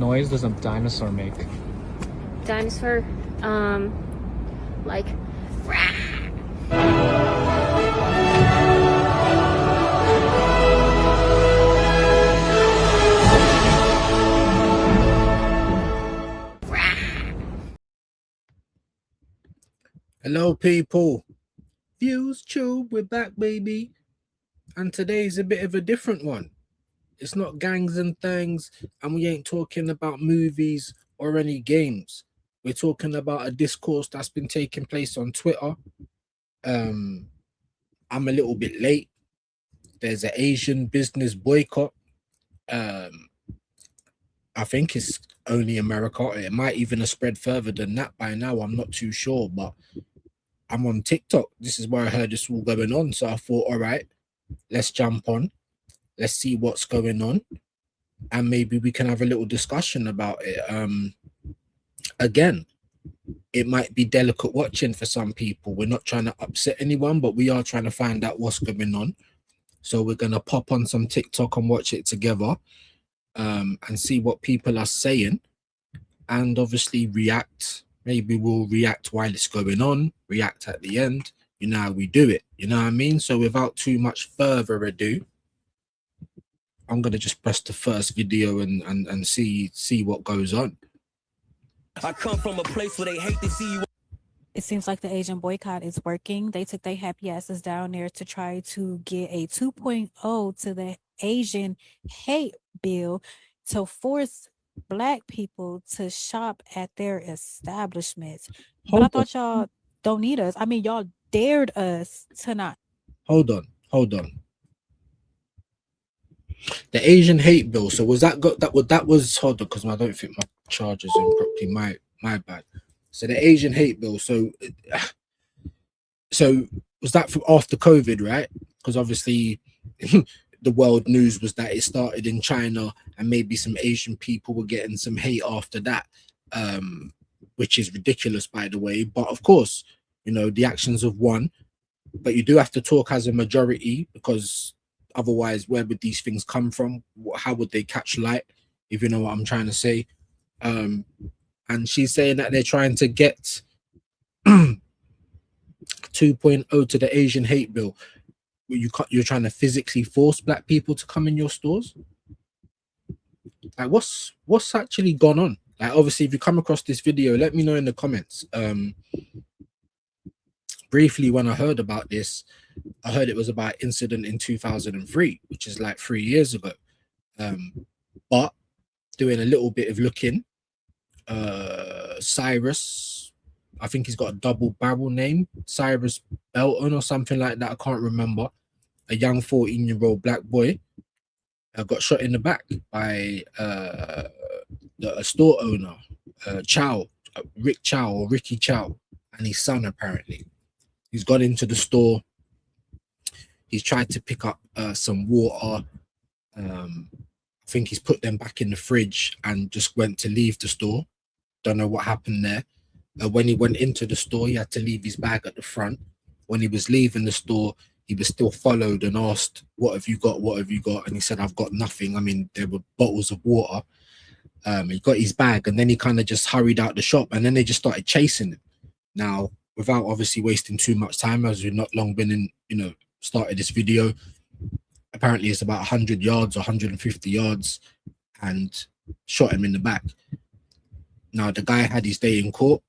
noise does a dinosaur make? Dinosaur, like, Hello, people. Viewz, Toob, we're back, baby. And today's a bit of a different one. It's not gangs and things, and we ain't talking about movies or any games. We're talking about a discourse that's been taking place on Twitter. I'm a little bit late. There's an Asian business boycott. I think it's only America. It might even have spread further than that by now. I'm not too sure, but I'm on TikTok. This is where I heard this all going on. So I thought, all right, let's jump on. Let's see what's going on. And maybe we can have a little discussion about it. Again, it might be delicate watching for some people. We're not trying to upset anyone, but we are trying to find out what's going on. So we're going to pop on some TikTok and watch it together, and see what people are saying, and obviously react. Maybe we'll react while it's going on, react at the end. You know how we do it. You know what I mean? So without too much further ado, I'm going to just press the first video and see what goes on. I come from a place where they hate to see you. It seems like the Asian boycott is working. They took their happy asses down there to try to get a 2.0 to the Asian hate bill to force Black people to shop at their establishments. But I thought y'all don't need us. I mean, y'all dared us to not. Hold on. The Asian hate bill. So was that that was hold on, because I don't think my charger's in properly. My bad. So the Asian hate bill. So was that from after COVID, right? Because obviously the world news was that it started in China, and maybe some Asian people were getting some hate after that, which is ridiculous, by the way. But of course, you know, the actions of one, but you do have to talk as a majority, because otherwise, where would these things come from? How would they catch light? If you know what I'm trying to say. And she's saying that they're trying to get 2.0 to the Asian hate bill. You're trying to physically force Black people to come in your stores. Like, what's actually gone on? Like, obviously, if you come across this video, let me know in the comments. Briefly, when I heard about this, I heard it was about an incident in 2003, which is like 3 years ago. But doing a little bit of looking, Cyrus, I think he's got a double barrel name, Cyrus Belton or something like that. I can't remember. A young 14-year-old Black boy got shot in the back by a store owner, Ricky Chow, and his son. Apparently, he's gone into the store. He's tried to pick up some water. I think he's put them back in the fridge and just went to leave the store. Don't know what happened there. When he went into the store, he had to leave his bag at the front. When he was leaving the store, he was still followed and asked, "What have you got? What have you got?" And he said, "I've got nothing." I mean, there were bottles of water. He got his bag, and then he kind of just hurried out the shop, and then they just started chasing him. Now, without obviously wasting too much time, as we've not long been in, started this video. Apparently, it's about 100 yards or 150 yards, and shot him in the back. Now, the guy had his day in court,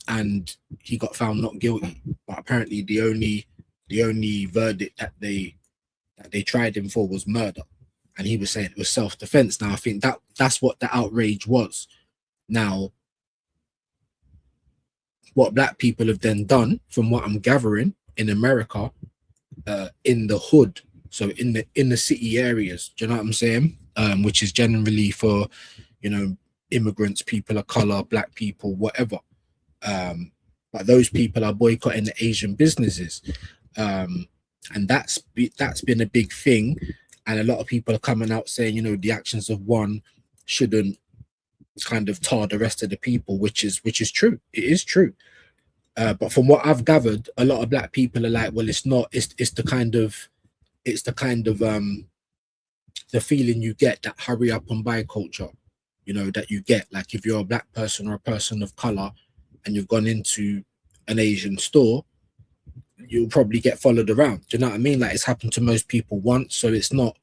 and he got found not guilty. But apparently, the only verdict that they tried him for was murder, and he was saying it was self-defense. Now, I think that's what the outrage was. Now, what Black people have then done, from what I'm gathering, in America, in the hood, so in the city areas, do you know what I'm saying? Which is generally for, immigrants, people of color, Black people, whatever. But those people are boycotting the Asian businesses, and that's been a big thing. And a lot of people are coming out saying, the actions of one shouldn't kind of tar the rest of the people, which is true. It is true. But from what I've gathered, a lot of Black people are like, well, it's not. It's the kind of the feeling you get, that hurry up and buy culture. you know, that you get. Like if you're a black person or a person of color and you've gone into an Asian store, you'll probably get followed around. Do you know what I mean? Like it's happened to most people once, so it's not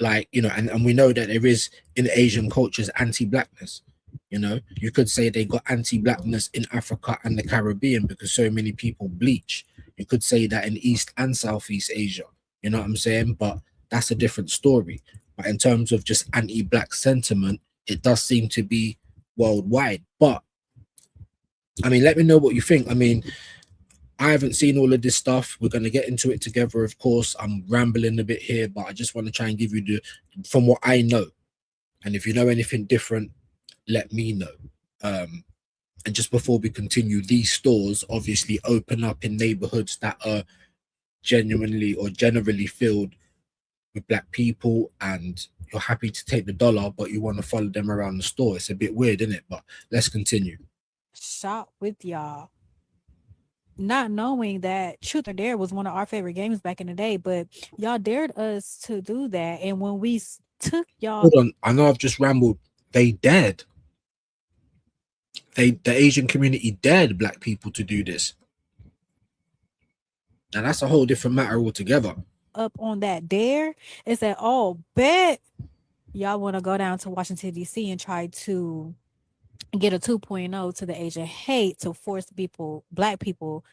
like, you know, and we know that there is in Asian cultures anti-blackness. You know, you could say they got anti-blackness in Africa and the Caribbean because so many people bleach. You could say that in East and Southeast Asia, you know what I'm saying? But that's a different story. But in terms of just anti-black sentiment, it does seem to be worldwide. But I mean, let me know what you think. I mean, I haven't seen all of this stuff. We're going to get into it together, of course. I'm rambling a bit here, but I just want to try and give you from what I know. And if you know anything different, let me know. And just before we continue, these stores obviously open up in neighborhoods that are genuinely or generally filled with black people, and you're happy to take the dollar, but you want to follow them around the store. It's a bit weird, isn't it? But let's continue. Shop with y'all. Not knowing that Truth or Dare was one of our favorite games back in the day, but y'all dared us to do that. And when we took y'all... Hold on, I know I've just rambled. They dared. The Asian community dared black people to do this. Now that's a whole different matter altogether. Up on that dare, it said, oh, bet y'all want to go down to Washington, D.C. and try to get a 2.0 to the Asian hate to force people, black people,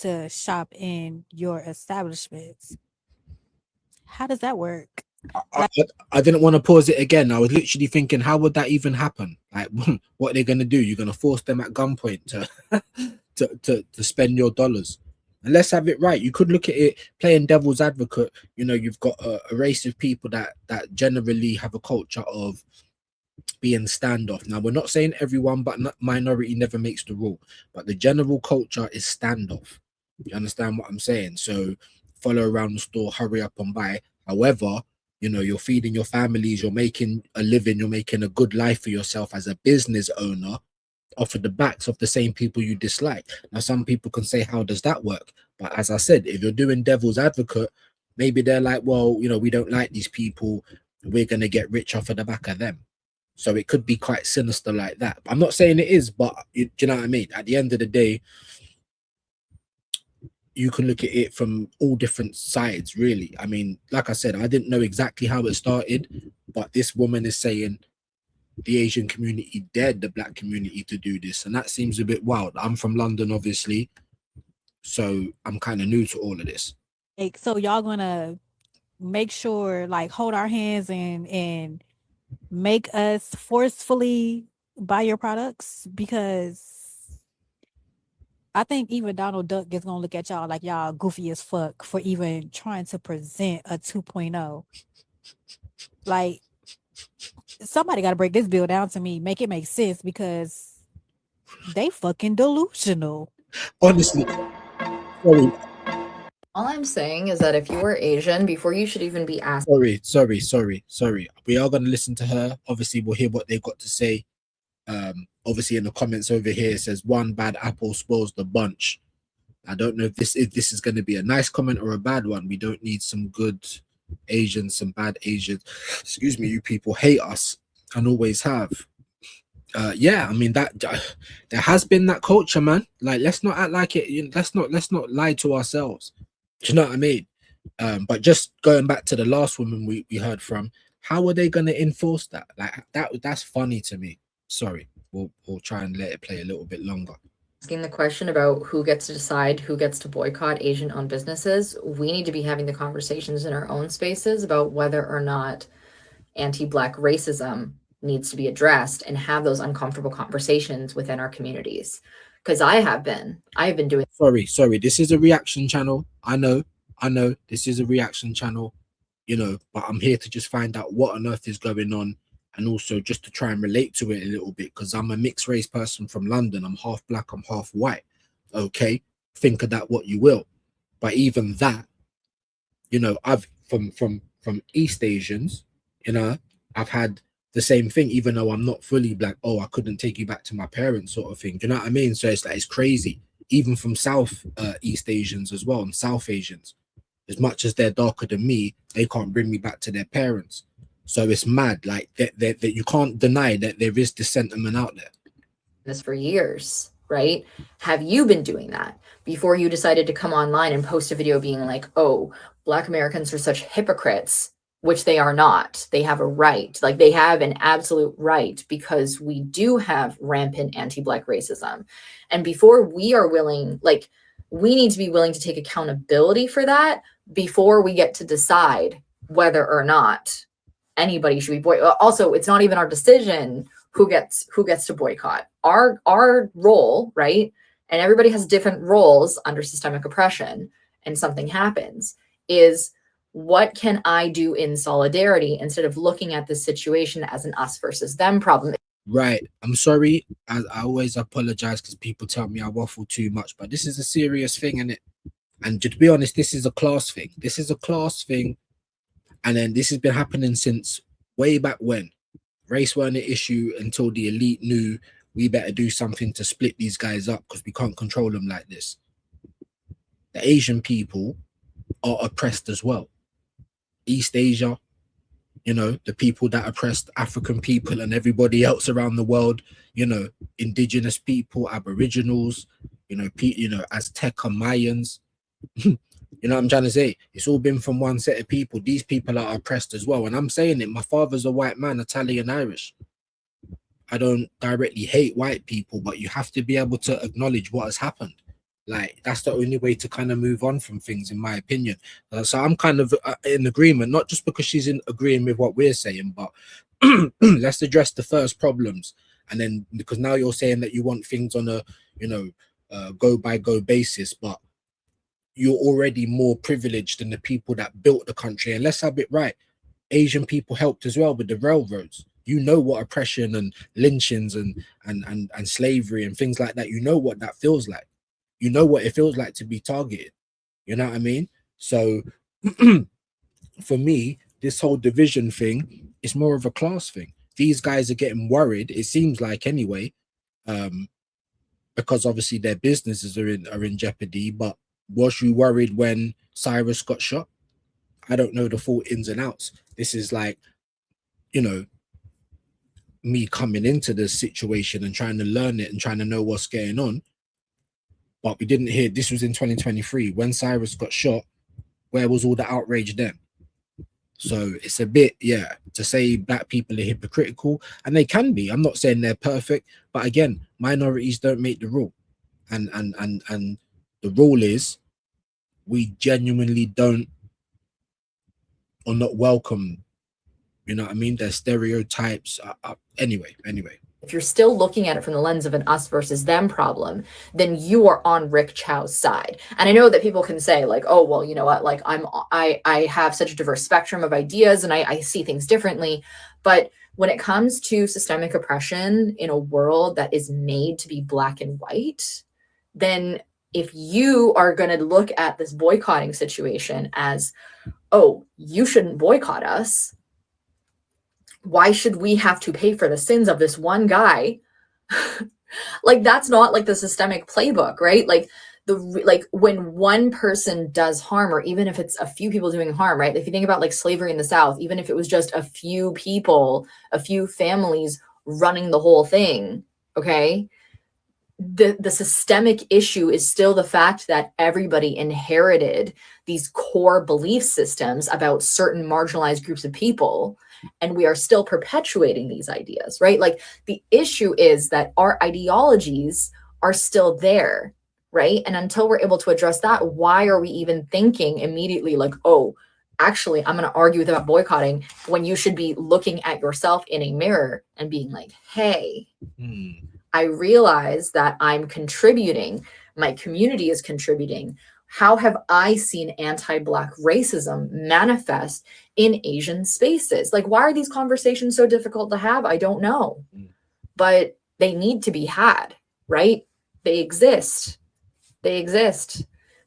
to shop in your establishments. How does that work? I didn't want to pause it again. I was literally thinking, how would that even happen? Like, what are they going to do? You're going to force them at gunpoint to spend your dollars. And let's have it right. You could look at it playing devil's advocate. You know, you've got a race of people that generally have a culture of being standoff. Now, we're not saying everyone, but minority never makes the rule. But the general culture is standoff. You understand what I'm saying? So follow around the store, hurry up and buy. However, you know, you're feeding your families, you're making a living, you're making a good life for yourself as a business owner off of the backs of the same people you dislike. Now, some people can say, how does that work? But as I said, if you're doing devil's advocate, maybe they're like, well, you know, we don't like these people, we're going to get rich off of the back of them. So it could be quite sinister like that. I'm not saying it is, but do you know what I mean? At the end of the day, you can look at it from all different sides, really. I mean, like I said, I didn't know exactly how it started, but this woman is saying the Asian community dared the black community to do this, and that seems a bit wild. I'm from London, obviously, so I'm kind of new to all of this. Like, so y'all gonna make sure, like, hold our hands and make us forcefully buy your products? Because I think even Donald Duck is gonna look at y'all like y'all goofy as fuck for even trying to present a 2.0. Like, somebody got to break this bill down to me, make it make sense, because they fucking delusional. Honestly, sorry. All I'm saying is that if you were Asian, before you should even be asked. Sorry. We are going to listen to her. Obviously, we'll hear what they've got to say. Obviously, in the comments over here, it says one bad apple spoils the bunch. I don't know if this is going to be a nice comment or a bad one. We don't need some good Asians, some bad Asians. Excuse me, you people hate us and always have. Yeah, I mean that there has been that culture, man. Like, let's not act like it. Let's not lie to ourselves. Do you know what I mean? But just going back to the last woman we heard from, how are they going to enforce that? Like, that's funny to me. Sorry, we'll try and let it play a little bit longer. Asking the question about who gets to decide who gets to boycott Asian-owned businesses, we need to be having the conversations in our own spaces about whether or not anti-Black racism needs to be addressed and have those uncomfortable conversations within our communities. Because I have been doing. Sorry. This is a reaction channel. I know. This is a reaction channel, you know, but I'm here to just find out what on earth is going on, and also just to try and relate to it a little bit, because I'm a mixed race person from London. I'm half black, I'm half white. Okay, think of that what you will. But even that, you know, I've from East Asians, you know, I've had the same thing, even though I'm not fully black. Oh, I couldn't take you back to my parents, sort of thing. Do you know what I mean? So it's like, it's crazy. Even from South East Asians as well, and South Asians, as much as they're darker than me, they can't bring me back to their parents. So it's mad, like that you can't deny that there is this sentiment out there. This for years, right? Have you been doing that before you decided to come online and post a video being like, oh, Black Americans are such hypocrites, which they are not. They have a right, like they have an absolute right, because we do have rampant anti-Black racism. And before we are willing, like we need to be willing to take accountability for that before we get to decide whether or not anybody should be also, it's not even our decision who gets to boycott. Our role, right? And everybody has different roles under systemic oppression, and something happens, is what can I do in solidarity instead of looking at this situation as an us versus them problem. Right. I'm sorry. I always apologize because people tell me I waffle too much, but this is a serious thing, and to be honest, this is a class thing. This is a class thing. And then this has been happening since way back when. Race weren't an issue until the elite knew we better do something to split these guys up because we can't control them like this. The Asian people are oppressed as well. East Asia, you know, the people that oppressed African people and everybody else around the world, you know, indigenous people, aboriginals, you know, Azteca, Mayans. You know what I'm trying to say? It's all been from one set of people. These people are oppressed as well. And I'm saying it, my father's a white man, Italian, Irish. I don't directly hate white people, but you have to be able to acknowledge what has happened. Like, that's the only way to kind of move on from things, in my opinion. So I'm kind of in agreement, not just because she's in agreeing with what we're saying, but let's address the first problems. And then, because now you're saying that you want things on a, you know, go by go basis, but you're already more privileged than the people that built the country. And let's have it right. Asian people helped as well with the railroads. You know what oppression and lynchings and slavery and things like that, you know what that feels like. You know what it feels like to be targeted. You know what I mean? So for me, this whole division thing is more of a class thing. These guys are getting worried, it seems like anyway, because obviously their businesses are in jeopardy. But was you worried when Cyrus got shot? I don't know the full ins and outs. This is like, you know, me coming into this situation and trying to learn it and trying to know what's going on. But we didn't hear, this was in 2023. When Cyrus got shot, where was all the outrage then? So it's a bit, yeah, to say Black people are hypocritical, and they can be. I'm not saying they're perfect, but again, minorities don't make the rule. And the rule is we genuinely don't or not welcome, you know what I mean? Their stereotypes. Anyway. If you're still looking at it from the lens of an us versus them problem, then you are on Rick Chow's side. And I know that people can say like, oh, well, you know what, like I have such a diverse spectrum of ideas and I see things differently. But when it comes to systemic oppression in a world that is made to be black and white, then if you are going to look at this boycotting situation as, oh, you shouldn't boycott us, why should we have to pay for the sins of this one guy? Like, that's not like the systemic playbook, right? Like when one person does harm, or even if it's a few people doing harm, right? If you think about like slavery in the South, even if it was just a few people, a few families running the whole thing, okay? The systemic issue is still the fact that everybody inherited these core belief systems about certain marginalized groups of people, and we are still perpetuating these ideas, right? Like, the issue is that our ideologies are still there, right? And until we're able to address that, why are we even thinking immediately like, oh, actually, I'm going to argue about boycotting, when you should be looking at yourself in a mirror and being like, hey, I realize that I'm contributing, my community is contributing. How have I seen anti-Black racism manifest in Asian spaces? Like, why are these conversations so difficult to have? I don't know, but they need to be had, right? They exist.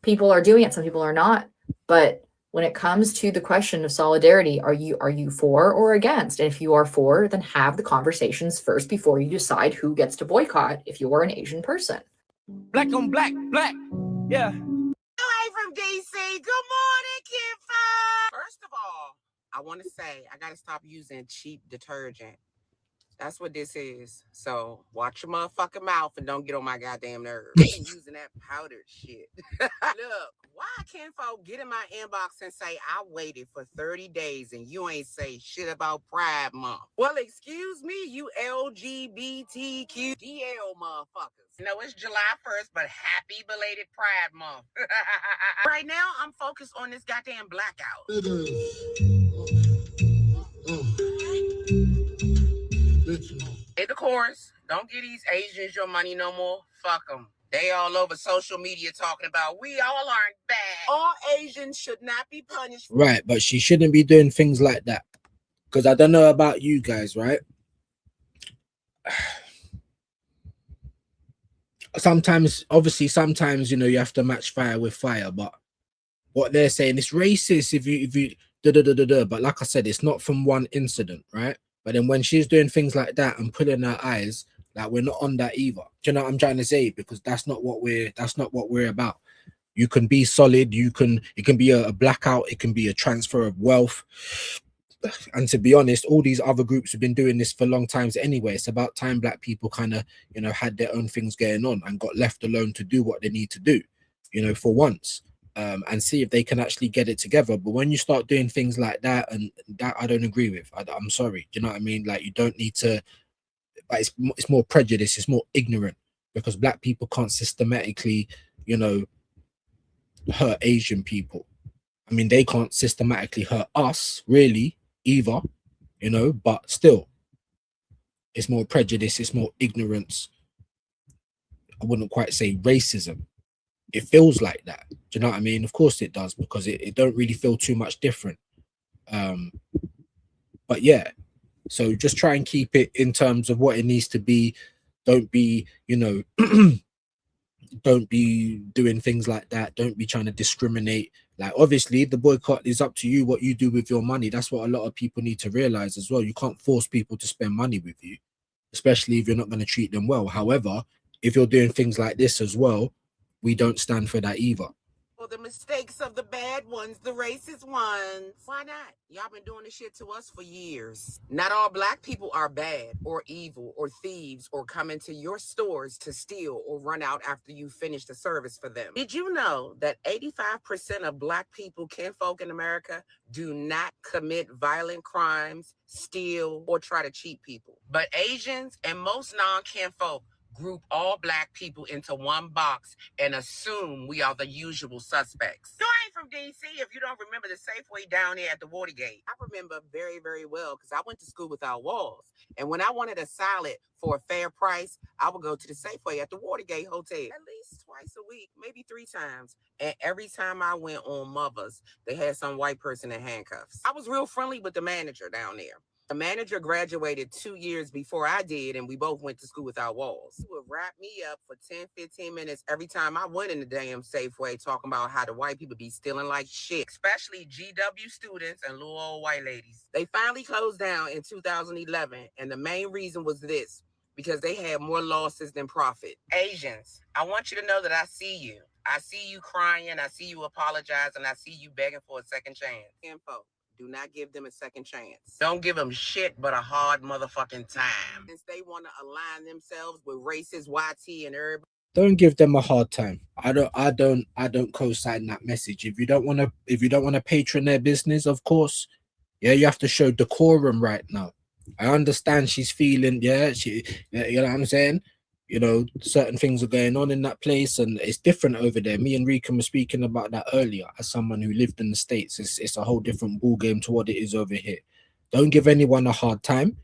People are doing it. Some people are not. But when it comes to the question of solidarity, are you for or against? And if you are for, then have the conversations first before you decide who gets to boycott if you are an Asian person. Black on black, yeah. Hey from DC. Good morning, Kid Five. First of all, I want to say I got to stop using cheap detergent. That's what this is. So watch your motherfucking mouth and don't get on my goddamn nerves. I've been using that powdered shit. Look, why can't folk get in my inbox and say I waited for 30 days and you ain't say shit about Pride Month? Well, excuse me, you LGBTQ DL motherfuckers. No, it's July 1st, but happy belated Pride Month. Right now, I'm focused on this goddamn blackout. In the chorus, don't give these Asians your money no more. Fuck them. They all over social media talking about we all aren't bad. All Asians should not be punished. Right, but she shouldn't be doing things like that. Because I don't know about you guys, right? Sometimes, obviously, sometimes, you know, you have to match fire with fire, but what they're saying is racist if you but like I said, it's not from one incident, right? But then when she's doing things like that and pulling her eyes, like, we're not on that either. Do you know what I'm trying to say? Because that's not what we're about. You can be solid, it can be a blackout, it can be a transfer of wealth. And to be honest, all these other groups have been doing this for long times anyway. It's about time black people kind of, you know, had their own things going on and got left alone to do what they need to do, you know, for once. And see if they can actually get it together. But when you start doing things like that, and that I don't agree with. I'm sorry. Do you know what I mean? Like, you don't need to. But it's more prejudice. It's more ignorant, because black people can't systematically, you know, hurt Asian people. I mean, they can't systematically hurt us really either, you know. But still, it's more prejudice. It's more ignorance. I wouldn't quite say racism. It feels like that. Do you know what I mean? Of course it does, because it don't really feel too much different. But yeah, so just try and keep it in terms of what it needs to be. Don't be, you know, don't be doing things like that. Don't be trying to discriminate. Like, obviously the boycott is up to you, what you do with your money. That's what a lot of people need to realize as well. You can't force people to spend money with you, especially if you're not going to treat them well. However, if you're doing things like this as well, we don't stand for that either. Well, the mistakes of the bad ones, the racist ones. Why not? Y'all been doing this shit to us for years. Not all black people are bad or evil or thieves or come into your stores to steal or run out after you finish the service for them. Did you know that 85% of black people, kinfolk in America, do not commit violent crimes, steal, or try to cheat people? But Asians and most non-kinfolk group all black people into one box and assume we are the usual suspects. You ain't from DC if you don't remember the Safeway down there at the Watergate. I remember very, very well, because I went to school without walls. And when I wanted a salad for a fair price, I would go to the Safeway at the Watergate Hotel at least twice a week, maybe 3 times. And every time I went on Mother's, they had some white person in handcuffs. I was real friendly with the manager down there. The manager graduated 2 years before I did, and we both went to school without walls. He would wrap me up for 10, 15 minutes every time I went in the damn Safeway, talking about how the white people be stealing like shit, especially GW students and little old white ladies. They finally closed down in 2011, and the main reason was this: because they had more losses than profit. Asians, I want you to know that I see you. I see you crying, I see you apologizing, I see you begging for a second chance. Info. Do not give them a second chance. Don't give them shit but a hard motherfucking time. Since they want to align themselves with racist YT and everybody. Don't give them a hard time. I don't co-sign that message. If you don't want to patron their business, of course, yeah, you have to show decorum right now. I understand she's feeling, you know what I'm saying? You know, certain things are going on in that place, and it's different over there. Me and Rika were speaking about that earlier. As someone who lived in the States, it's a whole different ball game to what it is over here. Don't give anyone a hard time,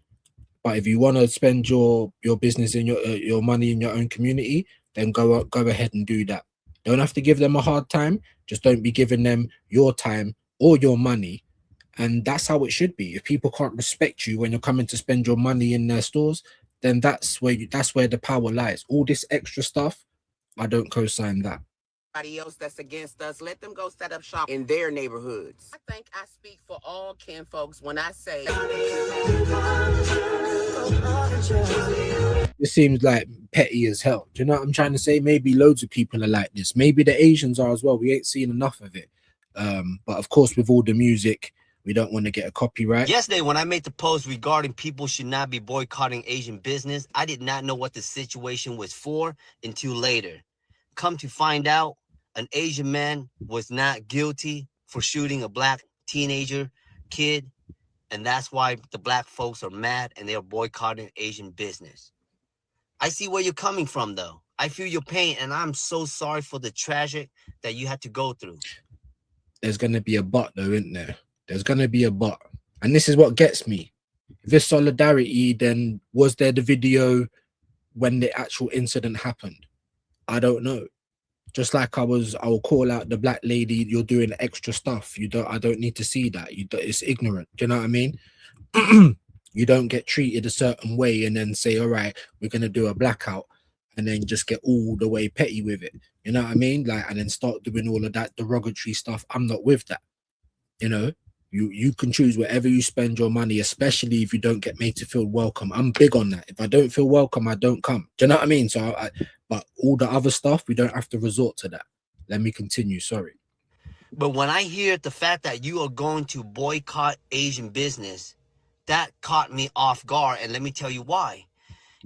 but if you want to spend your business and your money in your own community, then go ahead and do that. Don't have to give them a hard time. Just don't be giving them your time or your money. And that's how it should be. If people can't respect you when you're coming to spend your money in their stores, then that's where the power lies. All this extra stuff, I don't co-sign that. Anybody else that's against us, let them go set up shop in their neighborhoods. I think I speak for all kinfolks when I say it seems like petty as hell. Do you know what I'm trying to say? Maybe loads of people are like this. Maybe the Asians are as well. We ain't seen enough of it. But of course, with all the music, We don't want to get a copyright. Yesterday, when I made the post regarding people should not be boycotting Asian business, I did not know what the situation was for until later. Come to find out, an Asian man was not guilty for shooting a black teenager kid, and that's why the black folks are mad and they're boycotting Asian business. I see where you're coming from, though. I feel your pain, and I'm so sorry for the tragic that you had to go through. There's going to be a but, though, isn't there? There's going to be a but. And this is what gets me. If it's solidarity, then was there the video when the actual incident happened? I don't know. Just like I'll call out the black lady, you're doing extra stuff. I don't need to see that. It's ignorant. Do you know what I mean? You don't get treated a certain way and then say, all right, we're going to do a blackout, and then just get all the way petty with it. You know what I mean? Like, and then start doing all of that derogatory stuff. I'm not with that. You know, you can choose wherever you spend your money, especially if you don't get made to feel welcome. I'm big on that. If I don't feel welcome, I don't come. Do you know what I mean? So, but all the other stuff, we don't have to resort to that. Let me continue. Sorry. But when I hear the fact that you are going to boycott Asian business, that caught me off guard. And let me tell you why.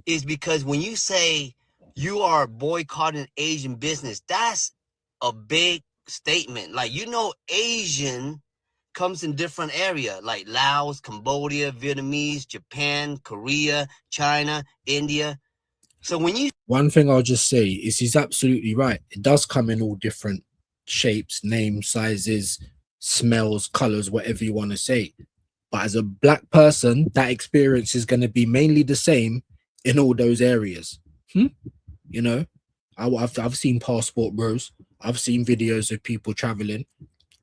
Is because when you say you are boycotting Asian business, that's a big statement. Like, you know, Asian comes in different areas like Laos, Cambodia, Vietnamese, Japan, Korea, China, India. So when you... One thing I'll just say is he's absolutely right. It does come in all different shapes, names, sizes, smells, colors, whatever you want to say. But as a black person, that experience is going to be mainly the same in all those areas. You know, I've seen passport bros. I've seen videos of people traveling.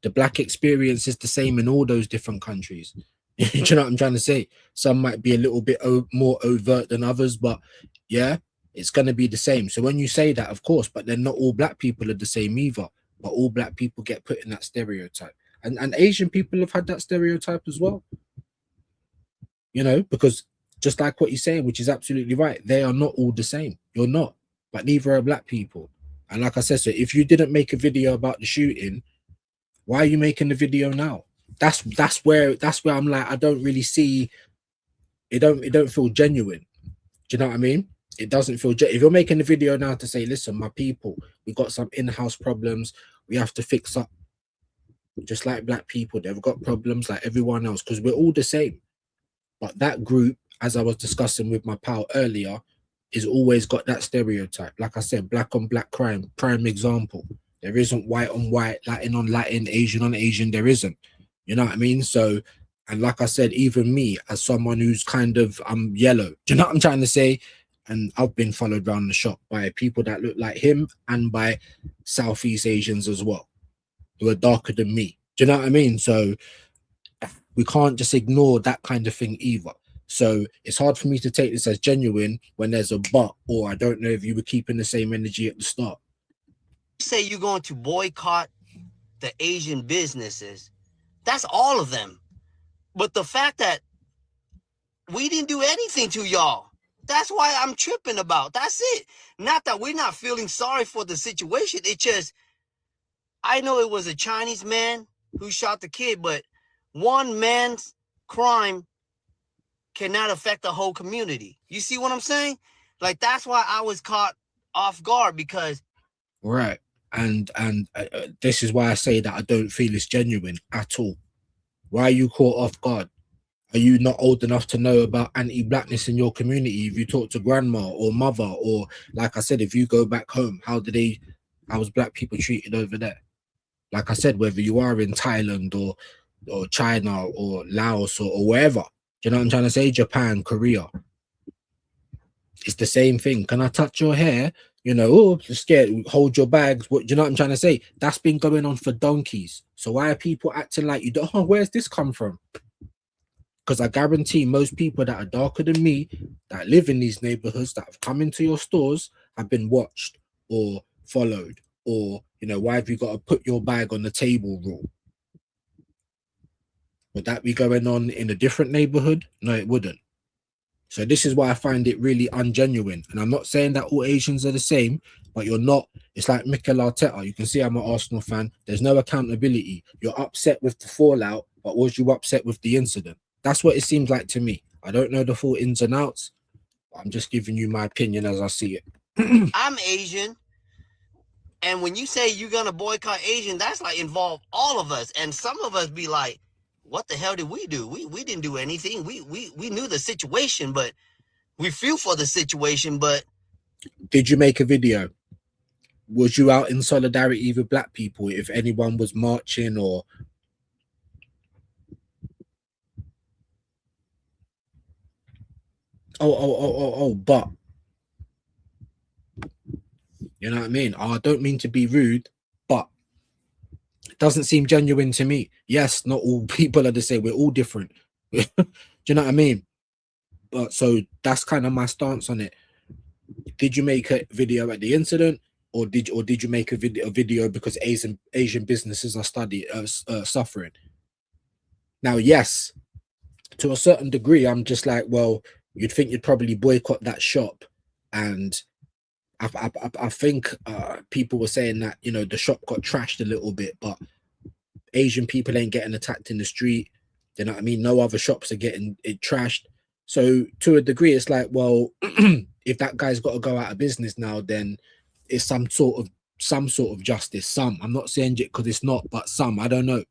The black experience is the same in all those different countries. Do you know what I'm trying to say? Some might be a little bit more overt than others, but yeah, it's going to be the same. So when you say that, of course, but then not all black people are the same either. But all black people get put in that stereotype. And Asian people have had that stereotype as well. You know, because just like what you're saying, which is absolutely right, they are not all the same. You're not, but neither are black people. And like I said, so if you didn't make a video about the shooting, why are you making the video now? That's where I'm like, I don't really see it. Don't feel genuine. Do you know what I mean? It doesn't feel if you're making the video now to say, listen, my people, we got some in-house problems, we have to fix up. Just like black people, they've got problems like everyone else, because we're all the same. But that group, as I was discussing with my pal earlier, is always got that stereotype. Like I said, black on black crime, prime example. There isn't white on white, Latin on Latin, Asian on Asian. There isn't. You know what I mean? So, and like I said, even me as someone who's kind of yellow, do you know what I'm trying to say? And I've been followed around the shop by people that look like him and by Southeast Asians as well, who are darker than me. Do you know what I mean? So we can't just ignore that kind of thing either. So it's hard for me to take this as genuine when there's a but, or I don't know if you were keeping the same energy at the start. say you're going to boycott the Asian businesses, that's all of them. But the fact that we didn't do anything to y'all, that's why I'm tripping about. That's it. Not that we're not feeling sorry for the situation. It's just, I know it was a Chinese man who shot the kid, but one man's crime cannot affect the whole community. You see what I'm saying? Like, that's why I was caught off guard, because... Right. And this is why I say that I don't feel it's genuine at all. Why are you caught off guard? Are you not old enough to know about anti-blackness in your community? If you talk to grandma or mother, or like I said, if you go back home, how was black people treated over there? Like I said, whether you are in Thailand or China or Laos or wherever, do you know what I'm trying to say? Japan, Korea. It's the same thing. Can I touch your hair? You know, oh, scared, hold your bags. What do you know what I'm trying to say? That's been going on for donkeys. So why are people acting like you don't? Oh, where's this come from? Because I guarantee most people that are darker than me, that live in these neighborhoods, that have come into your stores, have been watched or followed, or, you know, why have you got to put your bag on the table rule? Would that be going on in a different neighborhood? No, it wouldn't. So this is why I find it really ungenuine. And I'm not saying that all Asians are the same, but you're not. It's like Mikel Arteta. You can see I'm an Arsenal fan. There's no accountability. You're upset with the fallout, but was you upset with the incident? That's what it seems like to me. I don't know the full ins and outs. I'm just giving you my opinion as I see it. I'm Asian. And when you say you're gonna boycott Asian, that's like involve all of us. And some of us be like, what the hell did we do? We didn't do anything. We knew the situation, but we feel for the situation. But did you make a video? Was you out in solidarity with black people if anyone was marching or but you know what I mean? I don't mean to be rude, but it doesn't seem genuine to me. Yes, not all people are the same. We're all different. Do you know what I mean? But so that's kind of my stance on it. Did you make a video at the incident, or did you make a video because Asian businesses are suffering? Now, yes, to a certain degree, I'm just like, well, you'd think you'd probably boycott that shop, and I think people were saying that, you know, the shop got trashed a little bit, but Asian people ain't getting attacked in the street. You know what I mean? No other shops are getting it trashed. So to a degree, it's like, well, if that guy's got to go out of business now, then it's some sort of justice. I'm not saying it because it's not, but I don't know,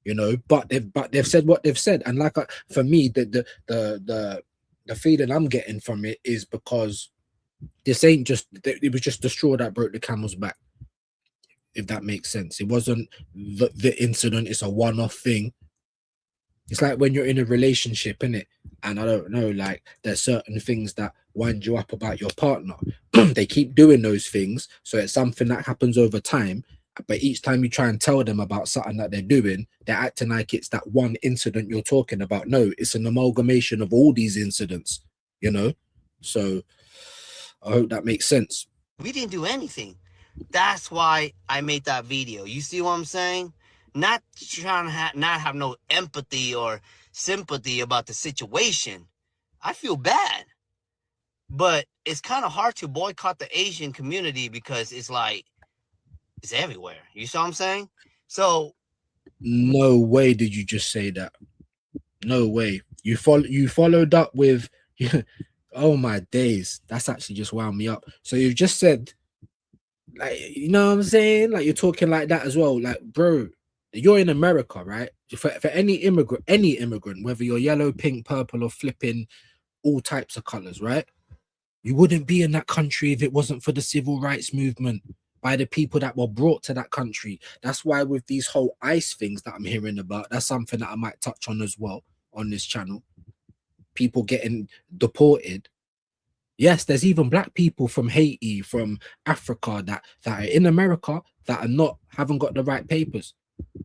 you know. But they've said what they've said, and like for me, the feeling I'm getting from it is because this ain't just, it was just the straw that broke the camel's back, if that makes sense. It wasn't the incident. It's a one-off thing. It's like when you're in a relationship, innit? And I don't know, like there's certain things that wind you up about your partner. They keep doing those things, so it's something that happens over time. But each time you try and tell them about something that they're doing, they're acting like it's that one incident you're talking about. No, it's an amalgamation of all these incidents, you know? So I hope that makes sense. we didn't do anything. That's why I made that video. You see what I'm saying? Not trying to not have no empathy or sympathy about the situation. I feel bad, but it's kind of hard to boycott the Asian community because it's like it's everywhere. You see what I'm saying? So no way did you just say that. No way. You followed up with oh my days, that's actually just wound me up. So you've just said, like, you know what I'm saying, like you're talking like that as well. Like, bro, you're in America, right? For any immigrant, whether you're yellow, pink, purple, or flipping all types of colors, right? You wouldn't be in that country if it wasn't for the civil rights movement by the people that were brought to that country. That's why with these whole ICE things that I'm hearing about, that's something that I might touch on as well on this channel. People getting deported. Yes, there's even black people from Haiti, from Africa that are in America that haven't got the right papers.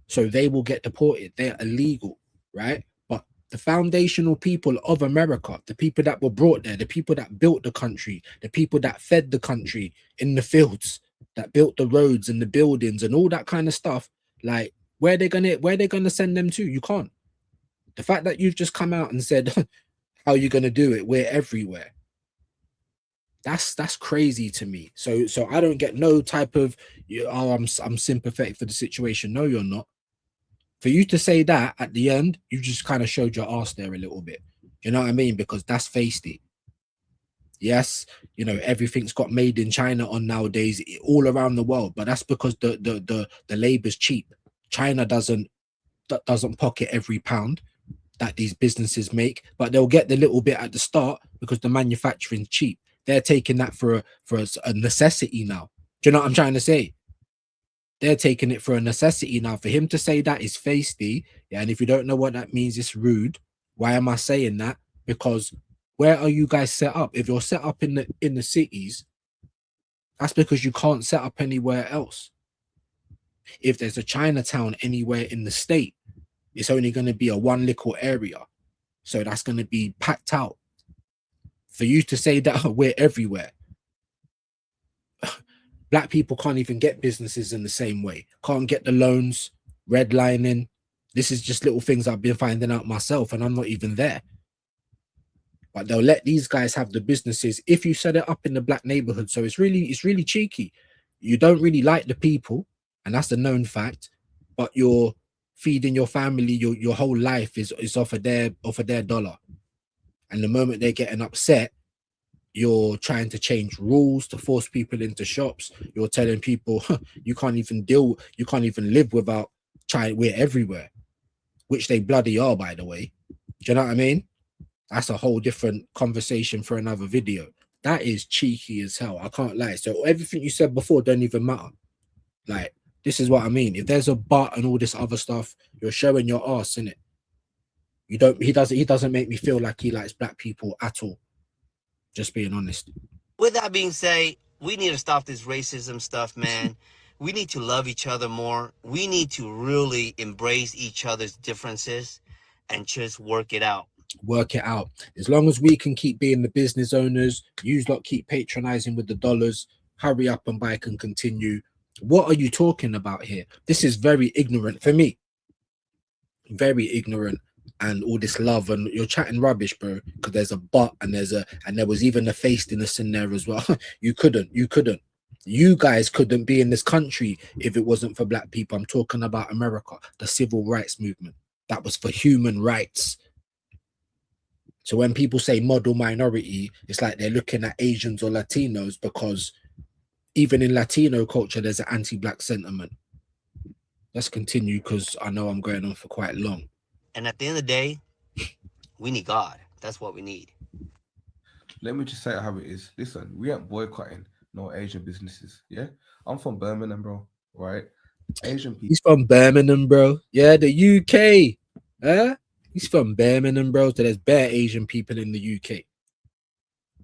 So they will get deported. They're illegal, right? But the foundational people of America, the people that were brought there, the people that built the country, the people that fed the country in the fields, that built the roads and the buildings and all that kind of stuff, like where they gonna send them to? You can't. The fact that you've just come out and said, how are you gonna do it? We're everywhere. That's crazy to me. So I don't get no type of, oh, I'm sympathetic for the situation. No, you're not. For you to say that at the end, you just kind of showed your ass there a little bit. You know what I mean? Because that's feisty. Yes, you know, everything's got made in China on nowadays all around the world, but that's because the labor's cheap. China doesn't pocket every pound that these businesses make, but they'll get the little bit at the start because the manufacturing's cheap. They're taking that for a necessity now. Do you know what I'm trying to say? They're taking it for a necessity now. For him to say that is feisty, yeah. And if you don't know what that means, it's rude. Why am I saying that? Because where are you guys set up? If you're set up in the cities, that's because you can't set up anywhere else. If there's a Chinatown anywhere in the state, it's only going to be a one little area, so that's going to be packed out. For you to say that we're everywhere, black people can't even get businesses in the same way, can't get the loans, redlining. This is just little things I've been finding out myself, and I'm not even there. But they'll let these guys have the businesses if you set it up in the black neighborhood. So it's really cheeky. You don't really like the people, and that's a known fact, but you're feeding your family, your whole life is off of their dollar. And the moment they're getting upset, you're trying to change rules to force people into shops. You're telling people you can't even live without China. We're everywhere, which they bloody are, by the way. Do you know what I mean? That's a whole different conversation for another video. That is cheeky as hell. I can't lie. So everything you said before don't even matter. Like, this is what I mean. If there's a but and all this other stuff, you're showing your ass, innit? He doesn't make me feel like he likes black people at all. Just being honest. With that being said, we need to stop this racism stuff, man. We need to love each other more. We need to really embrace each other's differences and just work it out. Work it out. As long as we can keep being the business owners, you lot keep patronizing with the dollars, hurry up and buy can continue. What are you talking about here? This is very ignorant for me. Very ignorant. And all this love, and you're chatting rubbish, bro, because there's a but and there was even a facelessness in there as well. You guys couldn't be in this country if it wasn't for black people. I'm talking about America, the civil rights movement. That was for human rights. So when people say model minority, it's like they're looking at Asians or Latinos, because even in Latino culture, there's an anti-black sentiment. Let's continue, because I know I'm going on for quite long. And at the end of the day, we need God. That's what we need. Let me just say how it is. Listen, we ain't boycotting no Asian businesses. Yeah, I'm from Birmingham, bro. Right? Asian people. He's from Birmingham, bro. Yeah, the UK. Huh? He's from Birmingham, bro. So there's bare Asian people in the UK.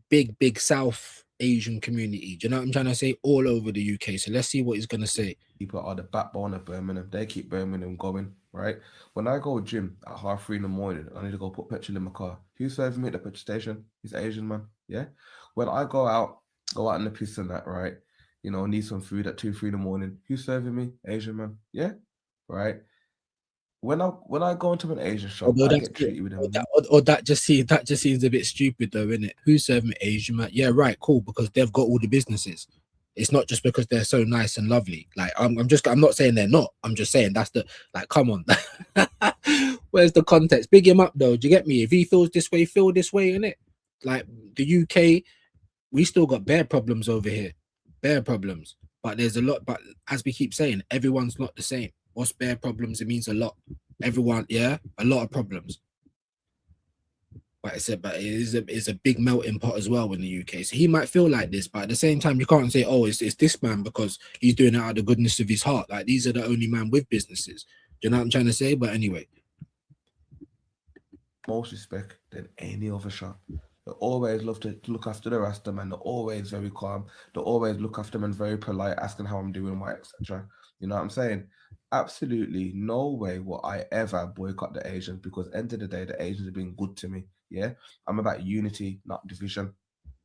Big South Asian community. Do you know what I'm trying to say? All over the UK. So let's see what he's gonna say. People are the backbone of Birmingham. They keep Birmingham going, right? When I go gym at 3:30 in the morning, I need to go put petrol in my car. Who's serving me at the petrol station? He's Asian, man. Yeah. When I go out in the piss and that, right? You know, need some food at 2-3 in the morning. Who's serving me? Asian, man. Yeah. Right. When I go into an Asian shop, I get treated with them. That just seems a bit stupid, though, isn't it? Who's serving Asian, man? Yeah, right, cool, because they've got all the businesses. It's not just because they're so nice and lovely. Like, I'm not saying they're not. I'm just saying that's the, like, come on. Where's the context? Big him up, though. Do you get me? If he feels this way, feel this way, innit? Like, the UK, we still got bare problems over here. Bare problems. But there's a lot. But as we keep saying, everyone's not the same. What's bare problems? It means a lot. Everyone, yeah, a lot of problems. But it is a big melting pot as well in the UK. So he might feel like this, but at the same time, you can't say, oh, it's this man because he's doing it out of the goodness of his heart. Like, these are the only man with businesses. Do you know what I'm trying to say? But anyway. Most respect than any other shop. They always love to look after the rest of them, and they're always very calm. They always look after them and very polite, asking how I'm doing, why, etc. You know what I'm saying? Absolutely no way will I ever boycott the Asians, because end of the day, the Asians are being good to me. Yeah, I'm about unity, not division.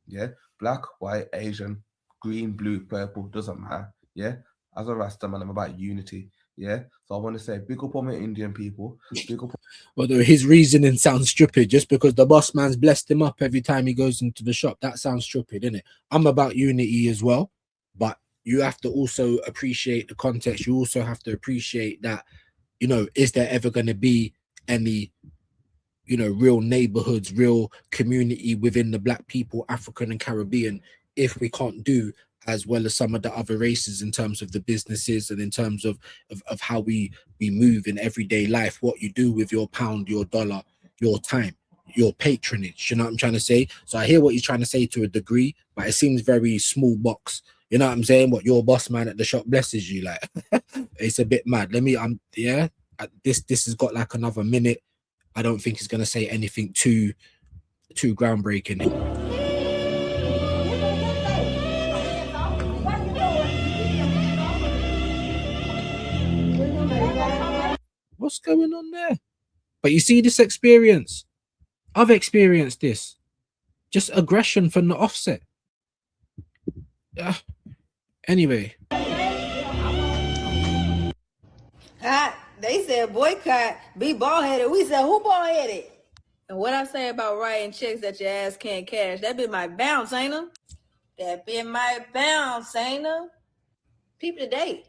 Yeah, black, white, Asian, green, blue, purple, doesn't matter. Yeah, as a Rasta man, I'm about unity. Yeah, so I want to say big up on my Indian people. Big up. Although his reasoning sounds stupid, just because the boss man's blessed him up every time he goes into the shop, that sounds stupid, isn't it? I'm about unity as well, but you have to also appreciate the context. You also have to appreciate that, you know, is there ever going to be any, you know, real neighborhoods, real community within the black people, African and Caribbean, if we can't do as well as some of the other races in terms of the businesses and in terms of how we move in everyday life, what you do with your pound, your dollar, your time, your patronage. You know what I'm trying to say? So I hear what he's trying to say to a degree, but it seems very small box. You know what I'm saying? What your boss man at the shop blesses you, like it's a bit mad. This has got like another minute. I don't think he's gonna say anything too groundbreaking. What's going on there? But you see this experience. I've experienced this. Just aggression from the offset. Anyway. They said boycott, be bald-headed. We said, who bald-headed? And what I say about writing checks that your ass can't cash, that be my bounce, ain't it? That be my bounce, ain't it? People today.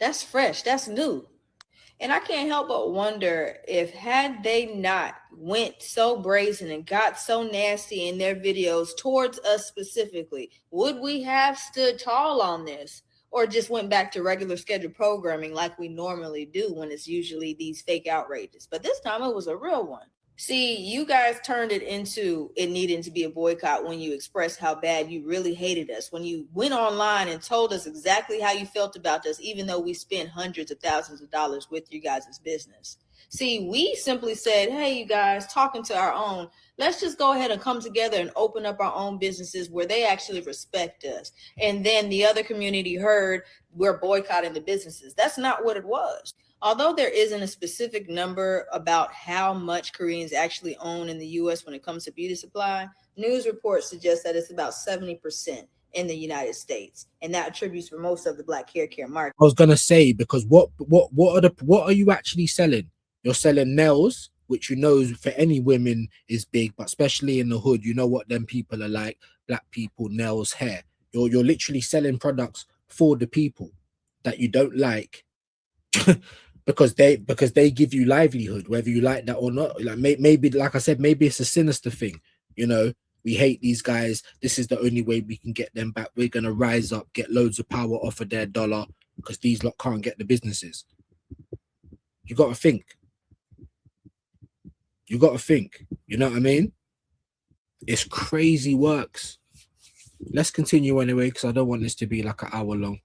That's fresh. That's new. And I can't help but wonder if had they not went so brazen and got so nasty in their videos towards us specifically, would we have stood tall on this? Or just went back to regular scheduled programming like we normally do when it's usually these fake outrages. But this time it was a real one. See, you guys turned it into it needing to be a boycott when you expressed how bad you really hated us, when you went online and told us exactly how you felt about us, even though we spent hundreds of thousands of dollars with you guys' business. See, we simply said, hey, you guys, talking to our own, let's just go ahead and come together and open up our own businesses where they actually respect us. And then the other community heard we're boycotting the businesses. That's not what it was. Although there isn't a specific number about how much Koreans actually own in the U.S. when it comes to beauty supply, news reports suggest that it's about 70% in the United States, and that attributes for most of the Black hair care market. I was gonna say, because what are you actually selling? You're selling nails, which you know for any women is big, but especially in the hood, you know what them people are like. Black people, nails, hair. You're literally selling products for the people that you don't like. because they give you livelihood, whether you like that or not. Like maybe, like I said, maybe it's a sinister thing. You know, we hate these guys. This is the only way we can get them back. We're gonna rise up, get loads of power off of their dollar because these lot can't get the businesses. You got to think. You got to think. You know what I mean? It's crazy works. Let's continue anyway, because I don't want this to be like an hour long.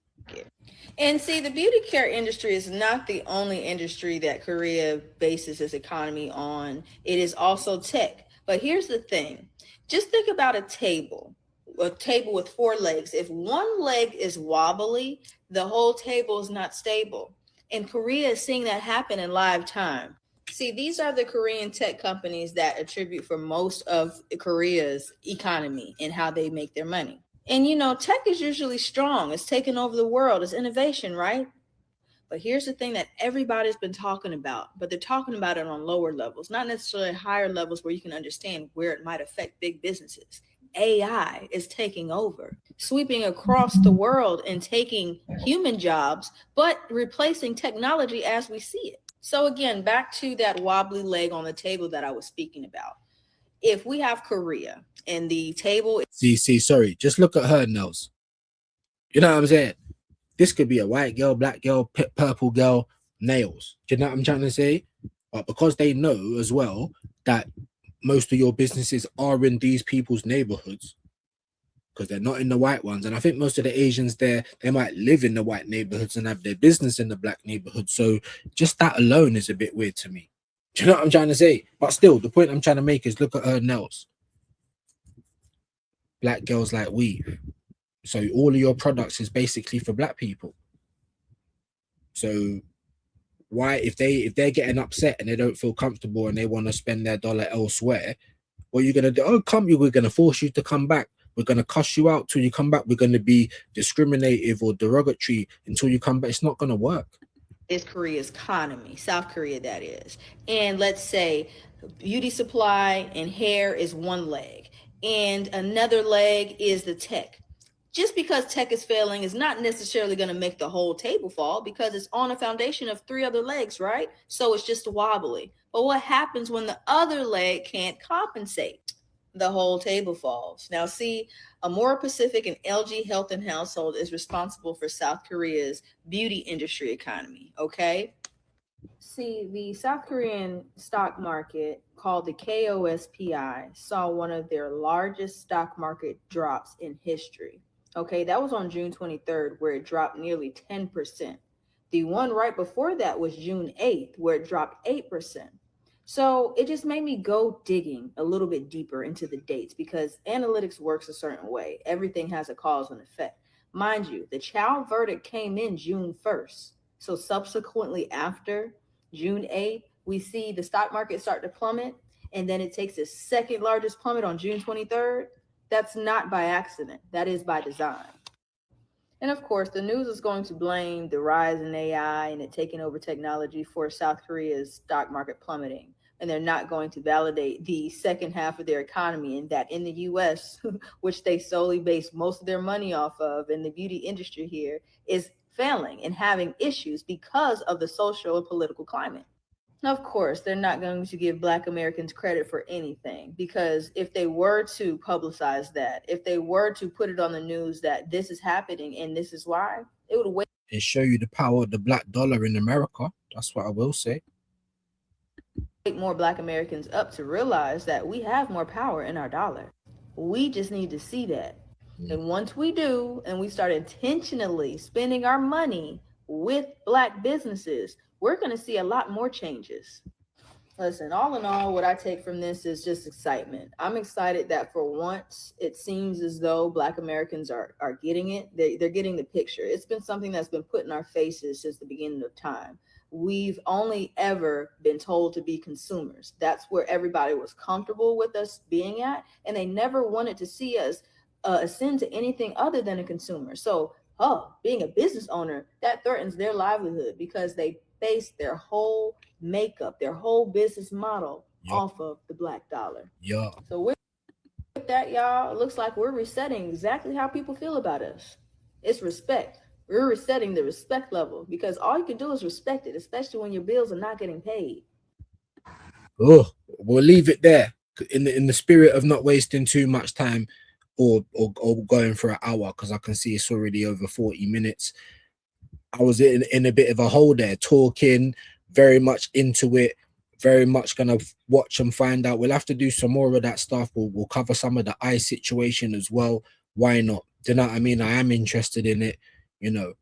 And see, the beauty care industry is not the only industry that Korea bases its economy on. It is also tech. But here's the thing. Just think about a table with 4 legs. If one leg is wobbly, the whole table is not stable. And Korea is seeing that happen in live time. See, these are the Korean tech companies that attribute for most of Korea's economy and how they make their money. And you know, tech is usually strong. It's taking over the world. It's innovation, right? But here's the thing that everybody's been talking about, but they're talking about it on lower levels, not necessarily higher levels where you can understand where it might affect big businesses. AI is taking over, sweeping across the world and taking human jobs, but replacing technology as we see it. So again, back to that wobbly leg on the table that I was speaking about. If we have Korea and the table, sorry, just look at her nails. You know what I'm saying? This could be a white girl, black girl, purple girl, nails. Do you know what I'm trying to say? But because they know as well that most of your businesses are in these people's neighborhoods, because they're not in the white ones. And I think most of the Asians there, they might live in the white neighborhoods and have their business in the black neighborhood. So just that alone is a bit weird to me. Do you know what I'm trying to say? But still, the point I'm trying to make is look at her nails. Black girls like weave. So all of your products is basically for black people. So why, if they're getting upset and they don't feel comfortable and they want to spend their dollar elsewhere, what are you gonna do? Oh, we're gonna force you to come back. We're gonna cuss you out till you come back. We're gonna be discriminative or derogatory until you come back. It's not gonna work. Is Korea's economy, South Korea that is. And let's say beauty supply and hair is one leg, and another leg is the tech. Just because tech is failing is not necessarily going to make the whole table fall, because it's on a foundation of 3 other legs, right? So it's just wobbly. But what happens when the other leg can't compensate? The whole table falls. Now, see, Amora Pacific and LG Health and Household is responsible for South Korea's beauty industry economy, okay? See, the South Korean stock market, called the KOSPI, saw one of their largest stock market drops in history. Okay, that was on June 23rd, where it dropped nearly 10%. The one right before that was June 8th, where it dropped 8%. So it just made me go digging a little bit deeper into the dates, because analytics works a certain way. Everything has a cause and effect. Mind you, the Chow verdict came in June 1st. So subsequently after June 8th, we see the stock market start to plummet, and then it takes its second largest plummet on June 23rd. That's not by accident. That is by design. And of course, the news is going to blame the rise in AI and it taking over technology for South Korea's stock market plummeting. And they're not going to validate the second half of their economy, and that in the US, which they solely base most of their money off of in the beauty industry here, is failing and having issues because of the social and political climate. Of course, they're not going to give Black Americans credit for anything, because if they were to publicize that, if they were to put it on the news that this is happening and this is why, it would wake It show you the power of the black dollar in America. That's what I will say. more Black Americans up to realize that we have more power in our dollar. We just need to see that. And once we do, and we start intentionally spending our money with Black businesses, we're going to see a lot more changes. Listen, all in all, what I take from this is just excitement. I'm excited that for once, it seems as though Black Americans are getting it. They're getting the picture. It's been something that's been put in our faces since the beginning of time. We've only ever been told to be consumers. That's where everybody was comfortable with us being at, and they never wanted to see us ascend to anything other than a consumer. So, being a business owner, that threatens their livelihood because they base their whole makeup, their whole business model off of the Black dollar. Yeah. So with that, y'all, it looks like we're resetting exactly how people feel about us. It's respect. We're resetting the respect level, because all you can do is respect it, especially when your bills are not getting paid. Oh, we'll leave it there in the spirit of not wasting too much time or going for an hour, because I can see it's already over 40 minutes. I was in a bit of a hole there, talking very much into it, very much gonna watch and find out. We'll have to do some more of that stuff. We'll cover some of the ICE situation as well. Why not? Do you know what I mean? I am interested in it, you know,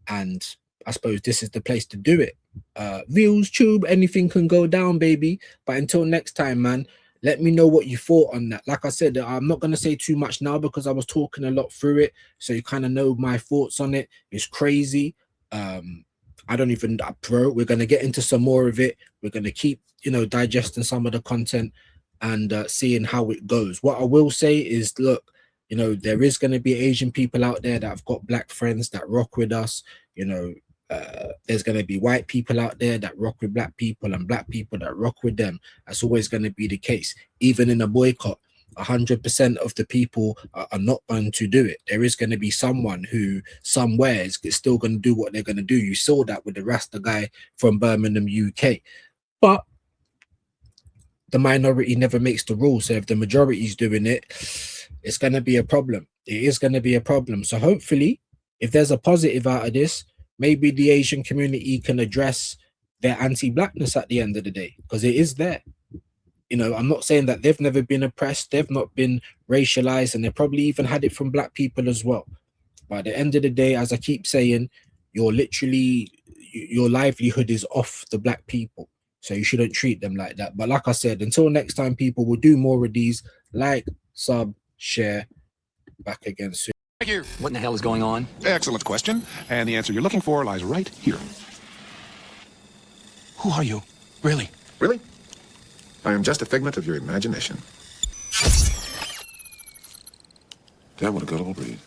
and I suppose this is the place to do it. Viewz, Toob, anything can go down, baby. But until next time, man, let me know what you thought on that. Like I said, I'm not going to say too much now because I was talking a lot through it, so you kind of know my thoughts on it. It's crazy. I don't even, bro, we're going to get into some more of it. We're going to keep, you know, digesting some of the content and seeing how it goes. What I will say is, look, you know, there is going to be Asian people out there that have got Black friends that rock with us. You know, there's going to be white people out there that rock with Black people and Black people that rock with them. That's always going to be the case. Even in a boycott, 100% of the people are not going to do it. There is going to be someone who somewhere is still going to do what they're going to do. You saw that with the Rasta guy from Birmingham, UK. But the minority never makes the rule. So if the majority is doing it, it's going to be a problem. It is going to be a problem. So hopefully, if there's a positive out of this, maybe the Asian community can address their anti-Blackness at the end of the day, because it is there. You know, I'm not saying that they've never been oppressed, they've not been racialized, and they probably even had it from Black people as well. But at the end of the day, as I keep saying, you're literally, your livelihood is off the Black people. So you shouldn't treat them like that. But like I said, until next time, people will do more of these. Like, sub, share. Back again soon. Thank you. What in the hell is going on? Excellent question. And the answer you're looking for lies right here. Who are you? Really? Really? I am just a figment of your imagination. That would a good old breed.